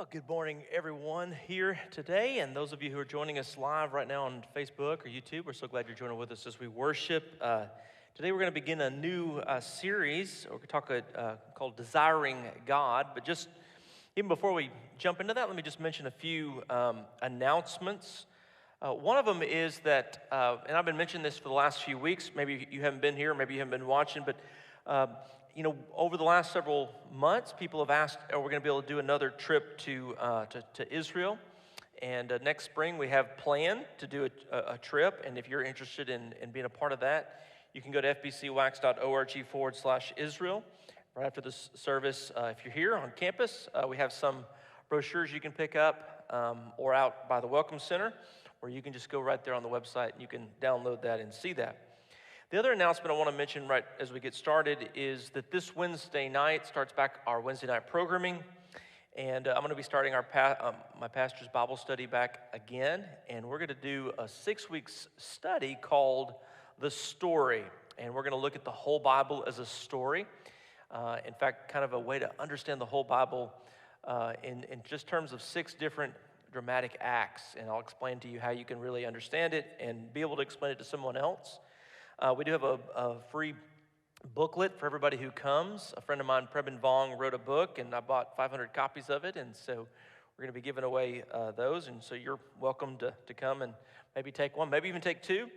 Well, good morning, everyone here today, and those of you who are joining us live right now on Facebook or YouTube. We're so glad you're joining with us as we worship. Today, we're going to begin a new series, or we talk called "Desiring God." But just even before we jump into that, let me just mention a few announcements. One of them is that, and I've been mentioning this for the last few weeks. Maybe you haven't been here, maybe you haven't been watching, but over the last several months, people have asked, are we going to be able to do another trip to Israel? And next spring, we have planned to do a trip. And if you're interested in being a part of that, you can go to fbcwax.org/Israel. Right after this service, if you're here on campus, we have some brochures you can pick up or out by the Welcome Center, or you can just go right there on the website and you can download that and see that. The other announcement I want to mention right as we get started is that this Wednesday night starts back our Wednesday night programming, and I'm going to be starting my pastor's Bible study back again, and we're going to do a 6-week study called The Story, and we're going to look at the whole Bible as a story. In fact, kind of a way to understand the whole Bible in just terms of 6 different dramatic acts, and I'll explain to you how you can really understand it and be able to explain it to someone else. We do have a free booklet for everybody who comes. A friend of mine, Prebin Vong, wrote a book, and I bought 500 copies of it, and so we're going to be giving away those, and so you're welcome to come and maybe take one, maybe even take 2.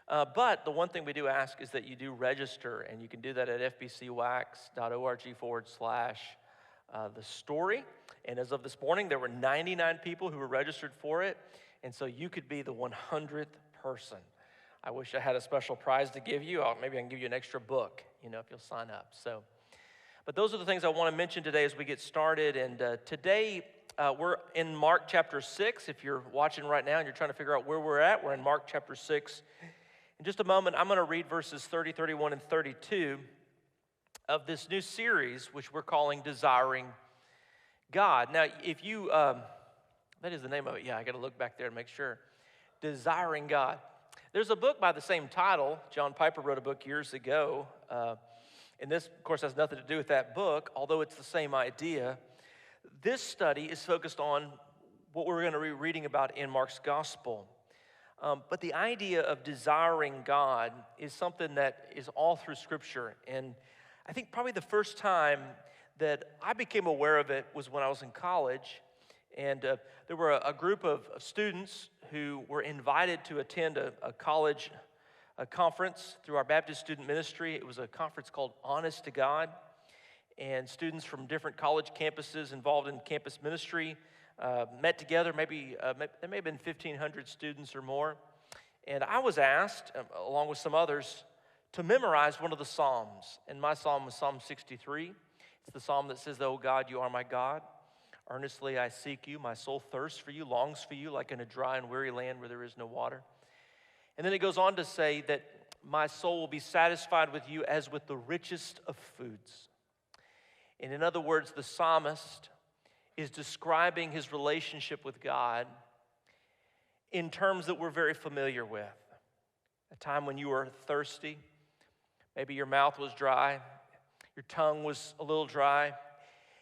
But the one thing we do ask is that you do register, and you can do that at fbcwax.org/the story. And as of this morning, there were 99 people who were registered for it, and so you could be the 100th person. I wish I had a special prize to give you. Maybe I can give you an extra book, if you'll sign up. But those are the things I want to mention today as we get started. And today we're in Mark chapter 6. If you're watching right now and you're trying to figure out where we're at, we're in Mark chapter 6. In just a moment, I'm going to read verses 30, 31, and 32 of this new series, which we're calling Desiring God. Now, if you, that is the name of it. Yeah, I got to look back there and make sure. Desiring God. There's a book by the same title. John Piper wrote a book years ago. And this, of course, has nothing to do with that book, although it's the same idea. This study is focused on what we're going to be reading about in Mark's gospel. But the idea of desiring God is something that is all through Scripture. And I think probably the first time that I became aware of it was when I was in college. And there were a group of students who were invited to attend a college conference through our Baptist student ministry. It was a conference called Honest to God. And students from different college campuses involved in campus ministry met together. There may have been 1,500 students or more. And I was asked, along with some others, to memorize one of the Psalms. And my psalm was Psalm 63. It's the psalm that says, "Oh God, you are my God. Earnestly I seek you. My soul thirsts for you, longs for you, like in a dry and weary land where there is no water." And then it goes on to say that my soul will be satisfied with you as with the richest of foods. And in other words, the psalmist is describing his relationship with God in terms that we're very familiar with. A time when you were thirsty, maybe your mouth was dry, your tongue was a little dry,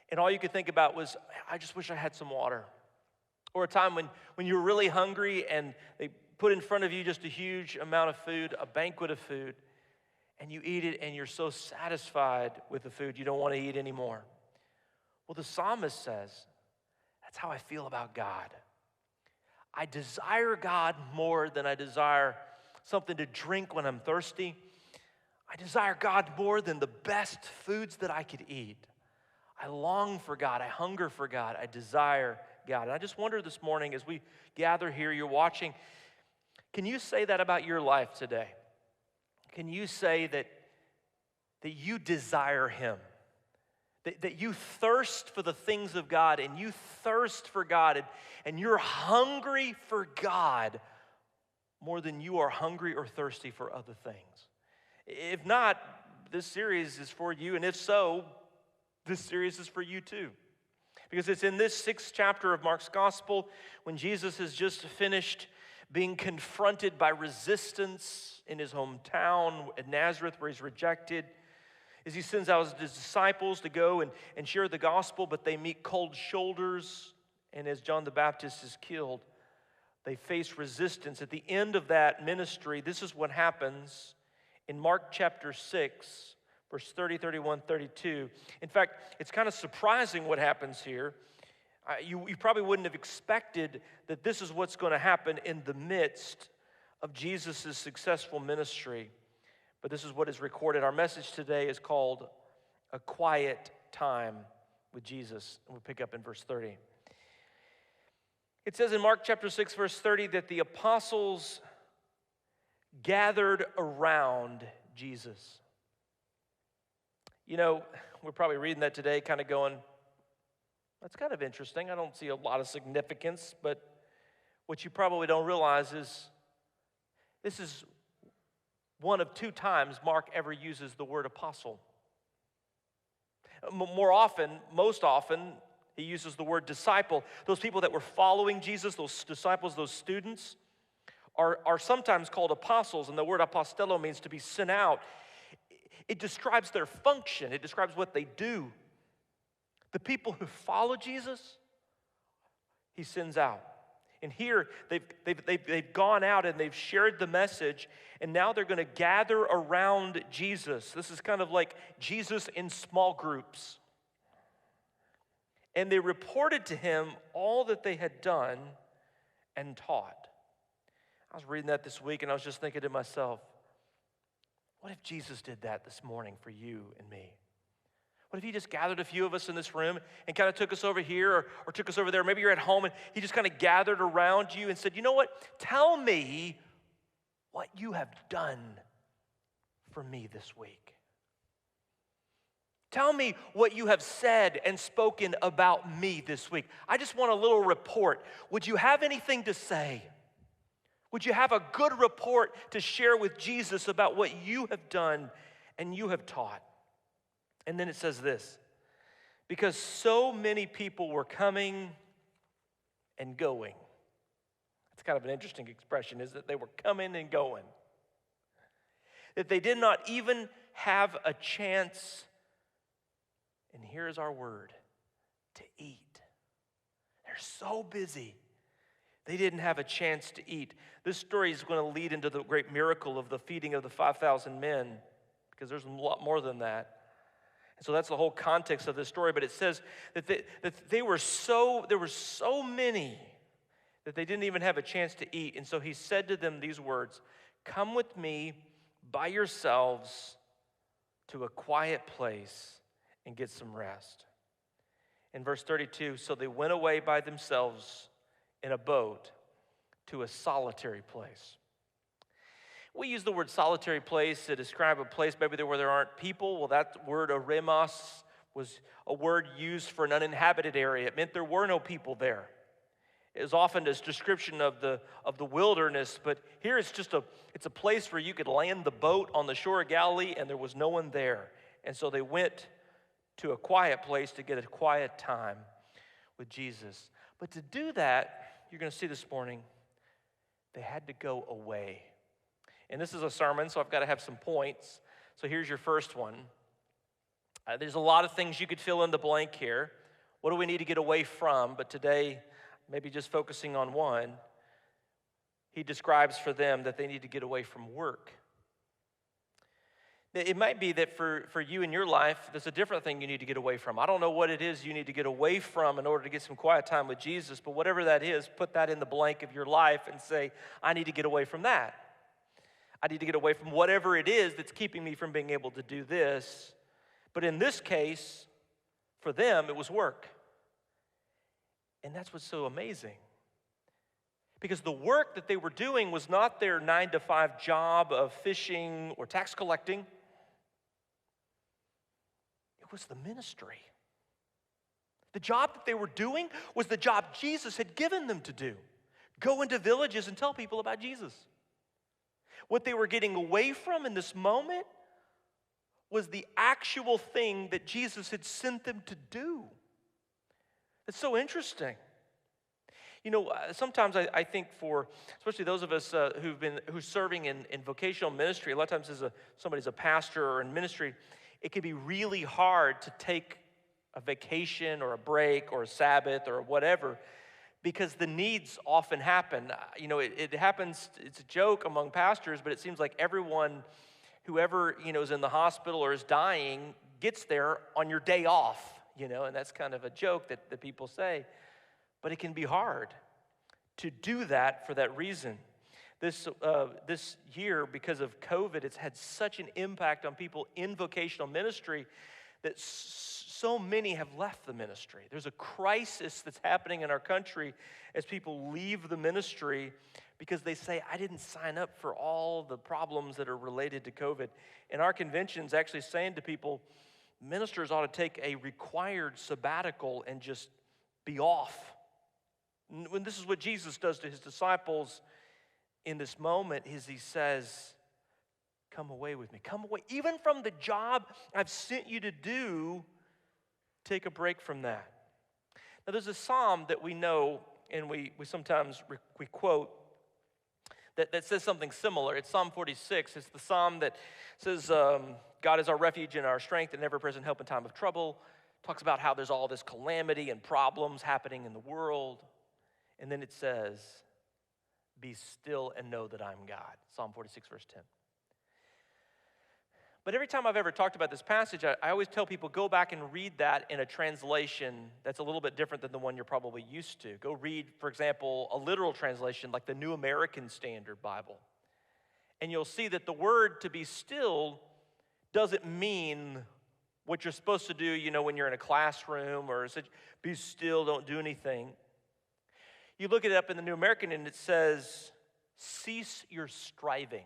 and all you could think about was, I just wish I had some water. Or a time when you were really hungry and they put in front of you just a huge amount of food, a banquet of food, and you eat it and you're so satisfied with the food you don't want to eat anymore. Well, the psalmist says, that's how I feel about God. I desire God more than I desire something to drink when I'm thirsty. I desire God more than the best foods that I could eat. I long for God. I hunger for God. I desire God. And I just wonder this morning as we gather here, you're watching, can you say that about your life today? Can you say that you desire Him? That you thirst for the things of God and you thirst for God and you're hungry for God more than you are hungry or thirsty for other things? If not, this series is for you, and if so, this series is for you too. Because it's in this 6th chapter of Mark's gospel when Jesus has just finished being confronted by resistance in his hometown at Nazareth where he's rejected. As he sends out his disciples to go and share the gospel, but they meet cold shoulders And as John the Baptist is killed, they face resistance. At the end of that ministry, this is what happens in Mark chapter 6, verse 30, 31, 32. In fact, it's kind of surprising what happens here. You probably wouldn't have expected that this is what's going to happen in the midst of Jesus' successful ministry. But this is what is recorded. Our message today is called A Quiet Time with Jesus. And we'll pick up in verse 30. It says in Mark chapter 6, verse 30, that the apostles gathered around Jesus. You know, we're probably reading that today kind of going, that's kind of interesting. I don't see a lot of significance, but what you probably don't realize is this is one of two times Mark ever uses the word apostle. Most often, he uses the word disciple. Those people that were following Jesus, those disciples, those students, are sometimes called apostles, and the word apostello means to be sent out. It describes their function. It describes what they do. The people who follow Jesus, he sends out. And here, they've gone out and they've shared the message, and now they're going to gather around Jesus. This is kind of like Jesus in small groups. And they reported to him all that they had done and taught. I was reading that this week, and I was just thinking to myself, what if Jesus did that this morning for you and me? What if he just gathered a few of us in this room and kind of took us over here or took us over there? Maybe you're at home and he just kind of gathered around you and said, you know what? Tell me what you have done for me this week. Tell me what you have said and spoken about me this week. I just want a little report. Would you have anything to say? Would you have a good report to share with Jesus about what you have done and you have taught? And then it says this, because so many people were coming and going. That's kind of an interesting expression, isn't it? They were coming and going. That they did not even have a chance, and here's our word, to eat. They're so busy. They didn't have a chance to eat. This story is going to lead into the great miracle of the feeding of the 5,000 men, because there's a lot more than that. And so that's the whole context of this story. But it says that there were so many that they didn't even have a chance to eat. And so he said to them these words, "Come with me by yourselves to a quiet place and get some rest." In verse 32, so they went away by themselves in a boat to a solitary place. We use the word solitary place to describe a place maybe where there aren't people. Well, that word eremos was a word used for an uninhabited area. It meant there were no people there. It was often this description of the wilderness, but here it's a place where you could land the boat on the shore of Galilee and there was no one there. And so they went to a quiet place to get a quiet time with Jesus. But to do that, you're going to see this morning, they had to go away. And this is a sermon, so I've got to have some points. So here's your first one. There's a lot of things you could fill in the blank here. What do we need to get away from? But today, maybe just focusing on one, he describes for them that they need to get away from work. It might be that for you in your life, there's a different thing you need to get away from. I don't know what it is you need to get away from in order to get some quiet time with Jesus, but whatever that is, put that in the blank of your life and say, I need to get away from that. I need to get away from whatever it is that's keeping me from being able to do this. But in this case, for them, it was work. And that's what's so amazing. Because the work that they were doing was not their 9-to-5 job of fishing or tax collecting. It was the ministry. The job that they were doing was the job Jesus had given them to do. Go into villages and tell people about Jesus. What they were getting away from in this moment was the actual thing that Jesus had sent them to do. It's so interesting. You know, sometimes I think for, especially those of us who's serving in vocational ministry, a lot of times somebody's a pastor or in ministry, it can be really hard to take a vacation or a break or a Sabbath or whatever, because the needs often happen. It happens, it's a joke among pastors, but it seems like everyone, whoever, is in the hospital or is dying, gets there on your day off, and that's kind of a joke that people say. But it can be hard to do that for that reason. This year, because of COVID, it's had such an impact on people in vocational ministry that so many have left the ministry. There's a crisis that's happening in our country as people leave the ministry because they say, I didn't sign up for all the problems that are related to COVID. And our convention's actually saying to people, ministers ought to take a required sabbatical and just be off. When this is what Jesus does to his disciples in this moment, is he says, come away with me. Come away. Even from the job I've sent you to do, take a break from that. Now, there's a psalm that we know, and we sometimes we quote, that says something similar. It's Psalm 46. It's the psalm that says, God is our refuge and our strength and ever-present help in time of trouble. Talks about how there's all this calamity and problems happening in the world. And then it says, be still and know that I'm God. Psalm 46, verse 10. But every time I've ever talked about this passage, I always tell people, go back and read that in a translation that's a little bit different than the one you're probably used to. Go read, for example, a literal translation like the New American Standard Bible. And you'll see that the word to be still doesn't mean what you're supposed to do, when you're in a classroom or be still, don't do anything. You look it up in the New American and it says, cease your striving.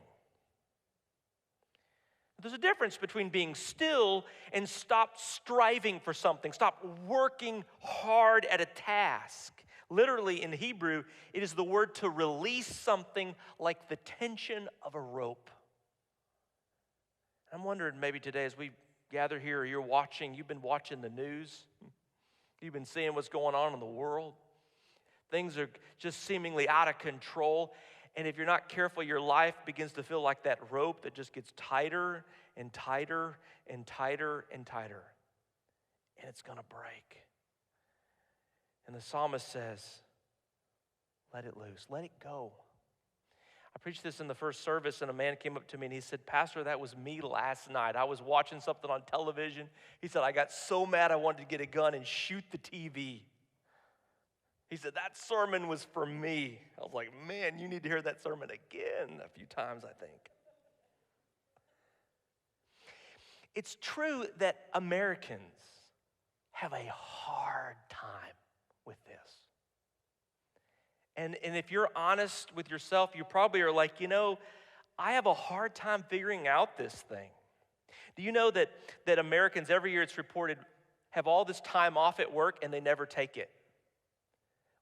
There's a difference between being still and stop striving for something. Stop working hard at a task. Literally in Hebrew, it is the word to release something like the tension of a rope. I'm wondering maybe today as we gather here, or you've been watching the news. You've been seeing what's going on in the world. Things are just seemingly out of control. And if you're not careful, your life begins to feel like that rope that just gets tighter and tighter and tighter and tighter. And it's going to break. And the psalmist says, let it loose. Let it go. I preached this in the first service, and a man came up to me and he said, Pastor, that was me last night. I was watching something on television. He said, I got so mad I wanted to get a gun and shoot the TV. He said, that sermon was for me. I was like, man, you need to hear that sermon again a few times, I think. It's true that Americans have a hard time with this. And if you're honest with yourself, you probably are like, I have a hard time figuring out this thing. Do you know that Americans, every year it's reported, have all this time off at work and they never take it?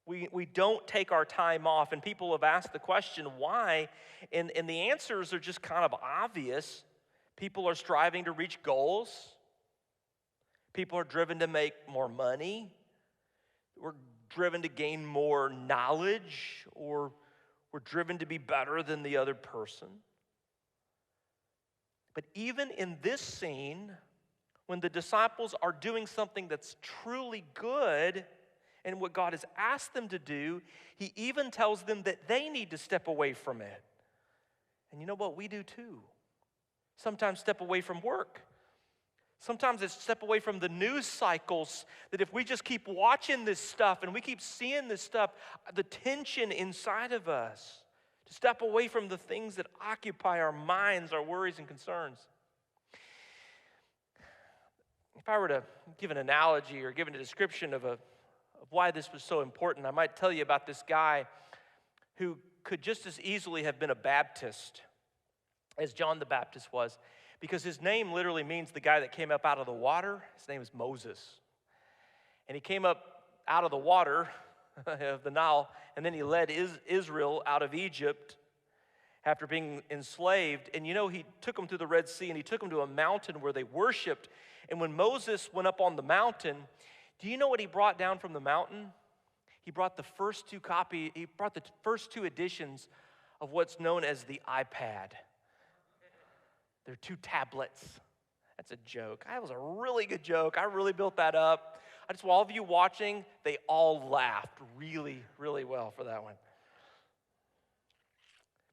We don't take our time off, and people have asked the question, why? And the answers are just kind of obvious. People are striving to reach goals. People are driven to make more money. We're driven to gain more knowledge, or we're driven to be better than the other person. But even in this scene, when the disciples are doing something that's truly good, and what God has asked them to do, he even tells them that they need to step away from it. And you know what? We do too. Sometimes step away from work. Sometimes it's step away from the news cycles, that if we just keep watching this stuff and we keep seeing this stuff, the tension inside of us, to step away from the things that occupy our minds, our worries and concerns. If I were to give an analogy or give a description of why this was so important, I might tell you about this guy who could just as easily have been a Baptist as John the Baptist was, because his name literally means the guy that came up out of the water. His name is Moses. And he came up out of the water of the Nile, and then he led Israel out of Egypt after being enslaved. And he took them through the Red Sea, and he took them to a mountain where they worshiped. And when Moses went up on the mountain, do you know what he brought down from the mountain? He brought the first two editions of what's known as the iPad. They're 2 tablets. That's a joke. That was a really good joke. I really built that up. I just, all of you watching, they all laughed really, really well for that one.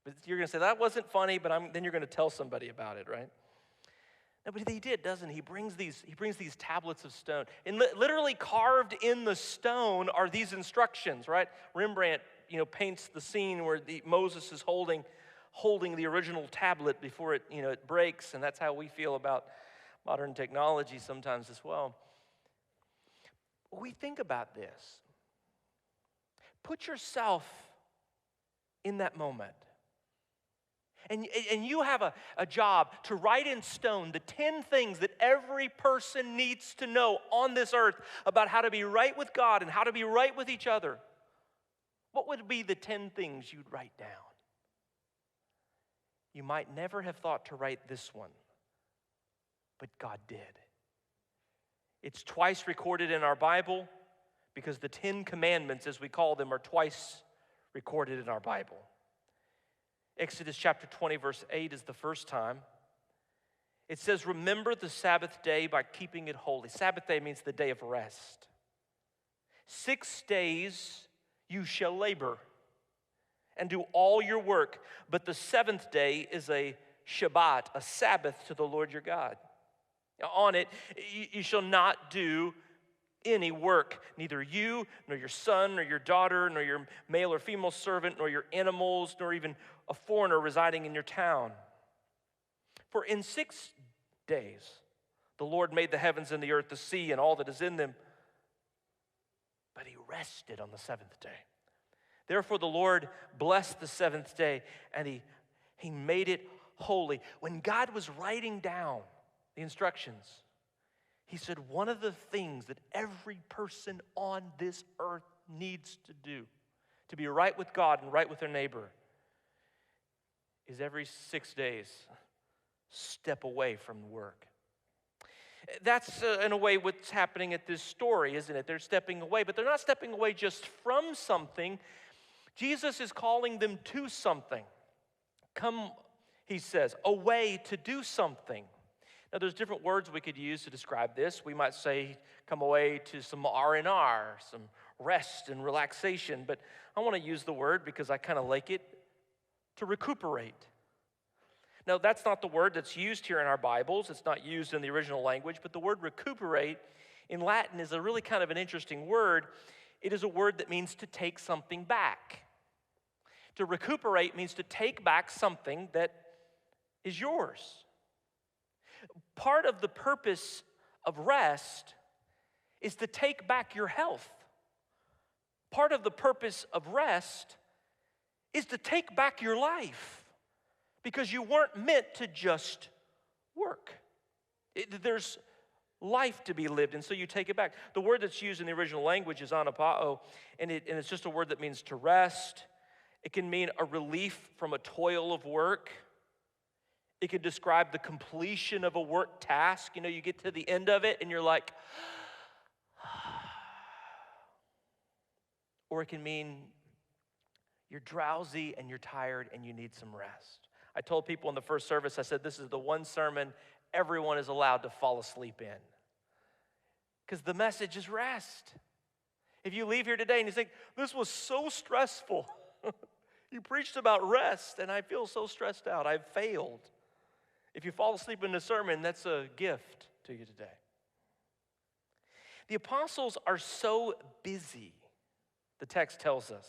But you're going to say, that wasn't funny, but then you're going to tell somebody about it, right? No, but he did, doesn't he? He brings these tablets of stone. And literally carved in the stone are these instructions, right? Rembrandt, paints the scene where Moses is holding the original tablet before it breaks, and that's how we feel about modern technology sometimes as well. We think about this. Put yourself in that moment. And you have a job to write in stone the 10 things that every person needs to know on this earth about how to be right with God and how to be right with each other. What would be the 10 things you'd write down? You might never have thought to write this one, but God did. It's twice recorded in our Bible because the 10 Commandments, as we call them, are twice recorded in our Bible. Exodus chapter 20, verse 8 is the first time. It says, remember the Sabbath day by keeping it holy. Sabbath day means the day of rest. 6 days you shall labor and do all your work, but the seventh day is a Shabbat, a Sabbath to the Lord your God. On it, you shall not do any work, neither you, nor your son, nor your daughter, nor your male or female servant, nor your animals, nor even a foreigner residing in your town. For in 6 days the Lord made the heavens and the earth, the sea, and all that is in them, but he rested on the seventh day. Therefore the Lord blessed the seventh day, and he made it holy. When God was writing down the instructions, he said one of the things that every person on this earth needs to do to be right with God and right with their neighbor is every 6 days step away from work. That's in a way what's happening at this story, isn't it? They're stepping away, but they're not stepping away just from something. Jesus is calling them to something. Come, he says, away to do something. Now, there's different words we could use to describe this. We might say, come away to some R&R, some rest and relaxation. But I want to use the word, because I kind of like it, to recuperate. Now, that's not the word that's used here in our Bibles. It's not used in the original language. But the word recuperate in Latin is a really kind of an interesting word. It is a word that means to take something back. To recuperate means to take back something that is yours. Part of the purpose of rest is to take back your health. Part of the purpose of rest is to take back your life, because you weren't meant to just work. There's life to be lived, and so you take it back. The word that's used in the original language is anapao, and it's just a word that means to rest. It can mean a relief from a toil of work. It could describe the completion of a work task. You get to the end of it and you're like, or it can mean you're drowsy and you're tired and you need some rest. I told people in the first service, I said, this is the one sermon everyone is allowed to fall asleep in, because the message is rest. If you leave here today and you think, this was so stressful, you preached about rest and I feel so stressed out, I've failed. If you fall asleep in the sermon, that's a gift to you today. The apostles are so busy, the text tells us,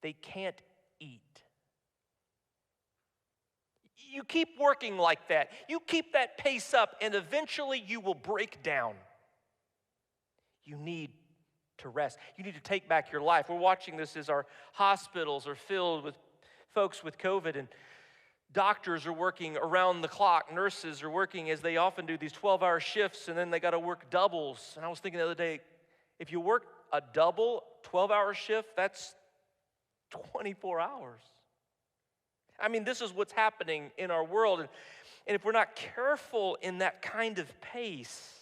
they can't eat. You keep working like that. You keep that pace up, and eventually you will break down. You need to rest. You need to take back your life. We're watching this as our hospitals are filled with folks with COVID, and doctors are working around the clock. Nurses are working, as they often do, these 12-hour shifts, and then they got to work doubles. And I was thinking the other day, if you work a double 12-hour shift, that's 24 hours. I mean, this is what's happening in our world. And if we're not careful in that kind of pace,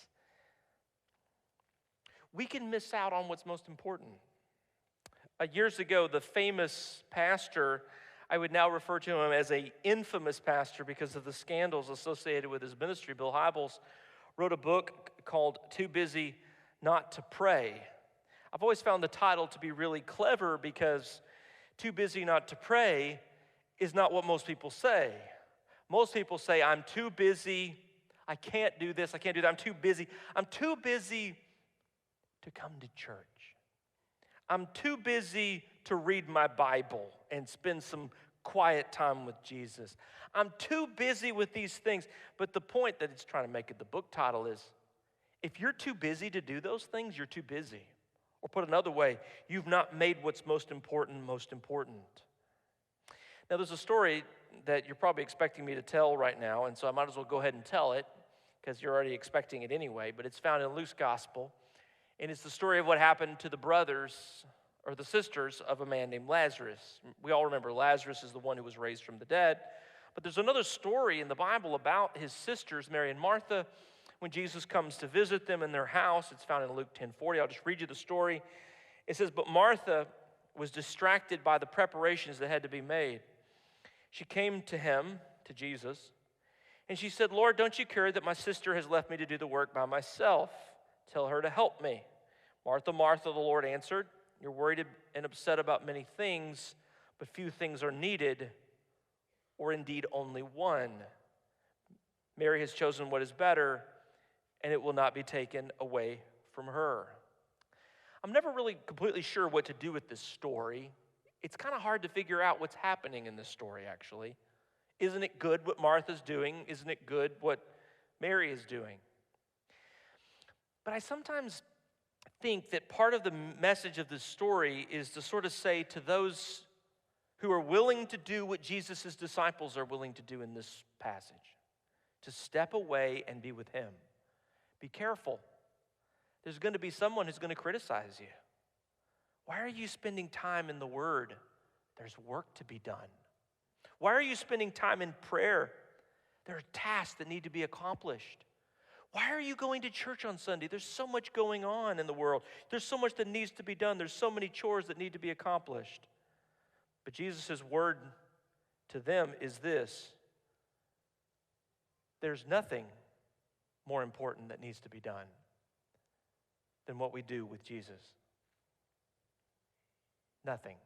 we can miss out on what's most important. Years ago, the famous pastor, I would now refer to him as an infamous pastor because of the scandals associated with his ministry, Bill Hybels, wrote a book called Too Busy Not to Pray. I've always found the title to be really clever because too busy not to pray is not what most people say. Most people say, I'm too busy, I can't do this, I can't do that, I'm too busy. I'm too busy to come to church. I'm too busy to read my Bible and spend some quiet time with Jesus. I'm too busy with these things. But the point that it's trying to make at the book title is, if you're too busy to do those things, you're too busy. Or put another way, you've not made what's most important most important. Now, there's a story that you're probably expecting me to tell right now, and so I might as well go ahead and tell it because you're already expecting it anyway, but it's found in Luke's gospel, and it's the story of what happened to the brothers or the sisters of a man named Lazarus. We all remember Lazarus is the one who was raised from the dead, but there's another story in the Bible about his sisters, Mary and Martha, when Jesus comes to visit them in their house. It's found in Luke 10:40. I'll just read you the story. It says, but Martha was distracted by the preparations that had to be made. She came to him, to Jesus, and she said, Lord, don't you care that my sister has left me to do the work by myself? Tell her to help me. Martha, Martha, the Lord answered, you're worried and upset about many things, but few things are needed, or indeed only one. Mary has chosen what is better, and it will not be taken away from her. I'm never really completely sure what to do with this story. It's kind of hard to figure out what's happening in this story, actually. Isn't it good what Martha's doing? Isn't it good what Mary is doing? But I sometimes think that part of the message of this story is to sort of say to those who are willing to do what Jesus' disciples are willing to do in this passage, to step away and be with him. Be careful. There's going to be someone who's going to criticize you. Why are you spending time in the Word? There's work to be done. Why are you spending time in prayer? There are tasks that need to be accomplished. Why are you going to church on Sunday? There's so much going on in the world. There's so much that needs to be done. There's so many chores that need to be accomplished. But Jesus' word to them is this: there's nothing more important that needs to be done than what we do with Jesus. Nothing.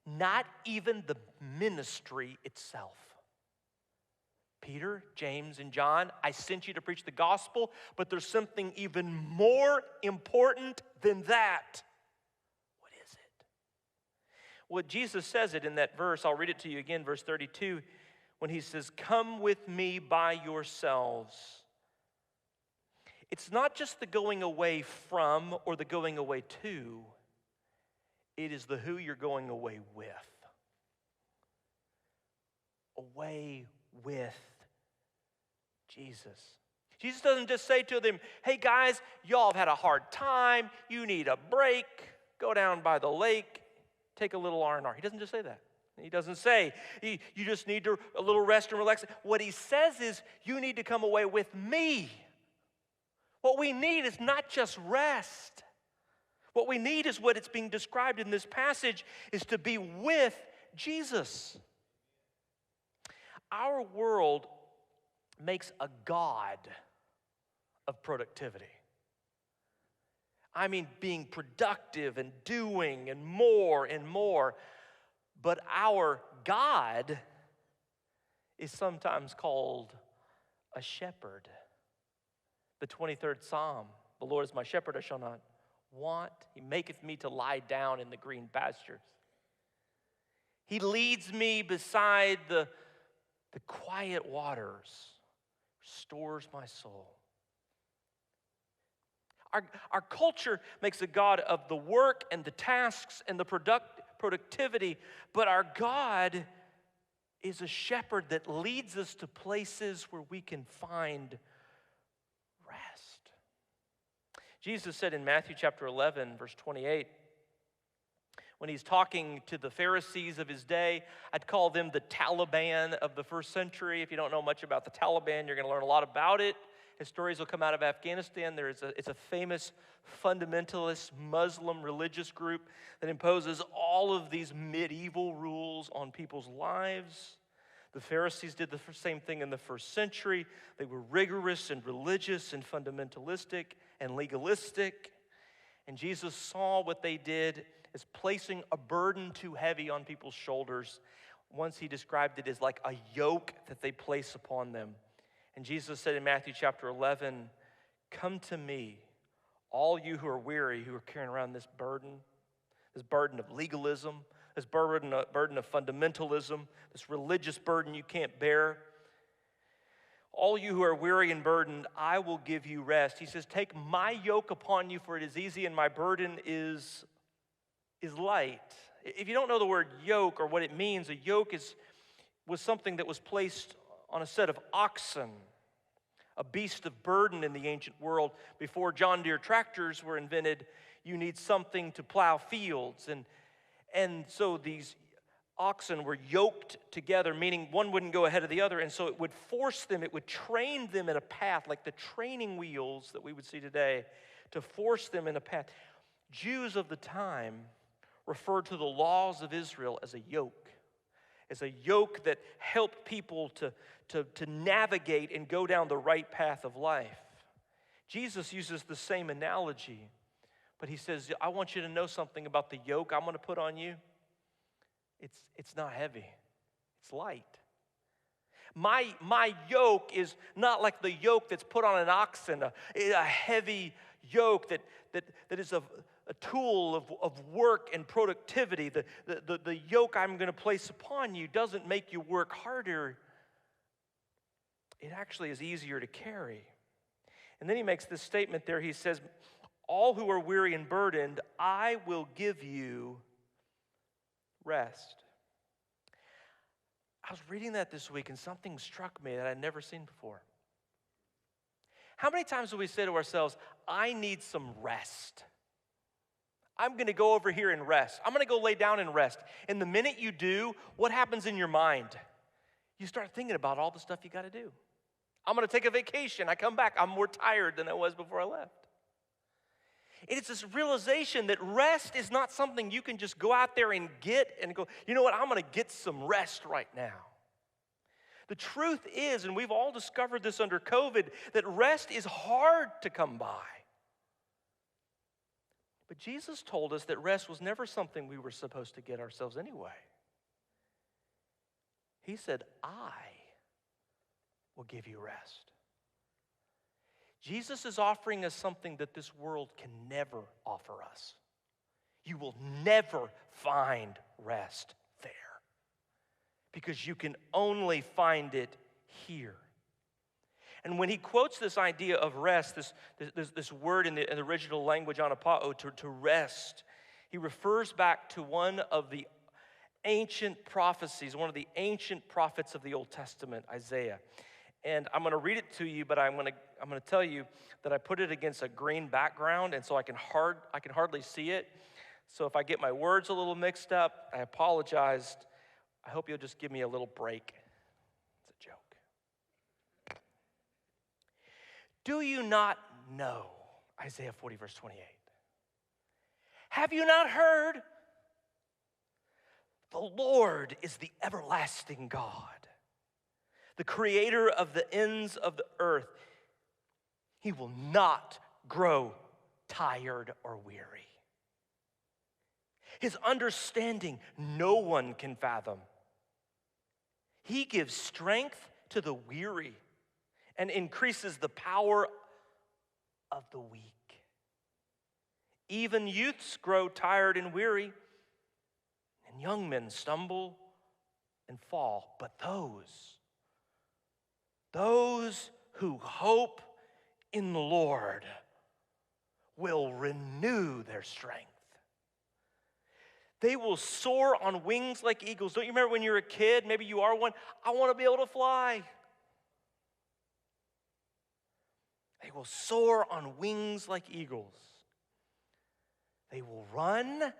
Not even the ministry itself. Peter, James, and John, I sent you to preach the gospel, but there's something even more important than that. What is it? Well, Jesus says it in that verse. I'll read it to you again, verse 32, when he says, come with me by yourselves. It's not just the going away from or the going away to. It is the who you're going away with. Away with Jesus. Jesus doesn't just say to them, hey guys, y'all have had a hard time. You need a break. Go down by the lake. Take a little R&R. He doesn't just say that. He doesn't say, you just need a little rest and relax. What he says is, you need to come away with me. What we need is not just rest. What we need is what it's being described in this passage, is to be with Jesus. Our world makes a god of productivity. I mean, being productive and doing and more and more. But our God is sometimes called a shepherd. The 23rd Psalm, the Lord is my shepherd, I shall not want. He maketh me to lie down in the green pastures. He leads me beside the quiet waters, restores my soul. Our culture makes a God of the work and the tasks and the productivity, but our God is a shepherd that leads us to places where we can find rest. Jesus said in Matthew chapter 11, verse 28, when he's talking to the Pharisees of his day, I'd call them the Taliban of the first century. If you don't know much about the Taliban, you're going to learn a lot about it. His stories will come out of Afghanistan. It's a famous fundamentalist Muslim religious group that imposes all of these medieval rules on people's lives. The Pharisees did the same thing in the first century. They were rigorous and religious and fundamentalistic and legalistic. And Jesus saw what they did as placing a burden too heavy on people's shoulders. Once he described it as like a yoke that they place upon them. And Jesus said in Matthew chapter 11, "Come to me, all you who are weary, who are carrying around this burden of legalism, this burden of fundamentalism, this religious burden you can't bear. All you who are weary and burdened, I will give you rest." He says, "Take my yoke upon you, for it is easy and my burden is light." If you don't know the word yoke or what it means, a yoke was something that was placed on a set of oxen, a beast of burden in the ancient world. Before John Deere tractors were invented, you need something to plow fields. And so these oxen were yoked together, meaning one wouldn't go ahead of the other. And so it would force them, it would train them in a path, like the training wheels that we would see today, to force them in a path. Jews of the time referred to the laws of Israel as a yoke that helped people to navigate and go down the right path of life. Jesus uses the same analogy, but he says, I want you to know something about the yoke I'm going to put on you. It's not heavy. It's light. My yoke is not like the yoke that's put on an oxen, a heavy yoke that is a tool of work and productivity. The yoke I'm going to place upon you doesn't make you work harder. It actually is easier to carry. And then he makes this statement there. He says, all who are weary and burdened, I will give you rest. I was reading that this week and something struck me that I'd never seen before. How many times do we say to ourselves, I need some rest? I'm going to go over here and rest. I'm going to go lay down and rest. And the minute you do, what happens in your mind? You start thinking about all the stuff you got to do. I'm going to take a vacation. I come back. I'm more tired than I was before I left. It's this realization that rest is not something you can just go out there and get and go, you know what, I'm going to get some rest right now. The truth is, and we've all discovered this under COVID, that rest is hard to come by. But Jesus told us that rest was never something we were supposed to get ourselves anyway. He said, I will give you rest. Jesus is offering us something that this world can never offer us. You will never find rest there because you can only find it here. And when he quotes this idea of rest, this word in the original language, anapao, to rest, he refers back to one of the ancient prophecies, one of the ancient prophets of the Old Testament, Isaiah. And I'm going to read it to you, but I'm going to tell you that I put it against a green background, and so I can hardly see it. So if I get my words a little mixed up, I apologize. I hope you'll just give me a little break. It's a joke. Do you not know, Isaiah 40, verse 28? Have you not heard? The Lord is the everlasting God, the creator of the ends of the earth. He will not grow tired or weary. His understanding no one can fathom. He gives strength to the weary and increases the power of the weak. Even youths grow tired and weary, and young men stumble and fall. But those who hope in the Lord will renew their strength. They will soar on wings like eagles. Don't you remember when you were a kid? Maybe you are one. I want to be able to fly. They will soar on wings like eagles. They will run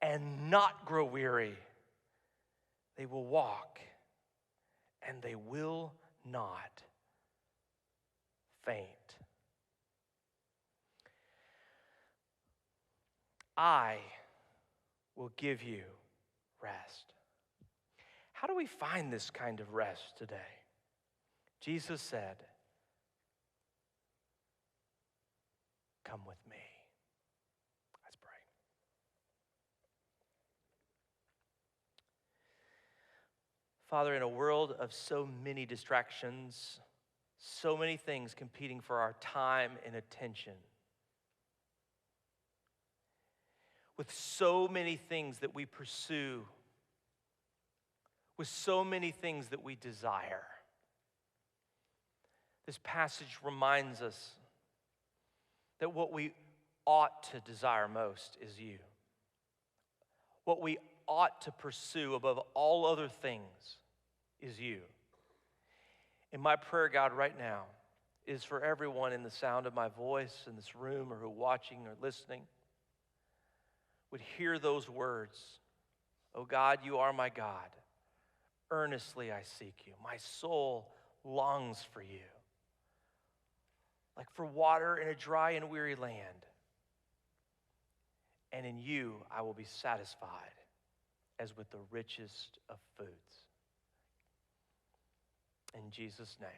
and not grow weary. They will walk and they will not faint. I will give you rest. how do we find this kind of rest today? Jesus said, come with me. Let's pray. Father, in a world of so many distractions, so many things competing for our time and attention, with so many things that we pursue, with so many things that we desire, this passage reminds us that what we ought to desire most is you. What we ought to pursue above all other things is you. And my prayer, God, right now is for everyone in the sound of my voice in this room or who are watching or listening would hear those words. Oh God, you are my God. Earnestly I seek you. My soul longs for you, like for water in a dry and weary land. And in you I will be satisfied as with the richest of foods. In Jesus' name.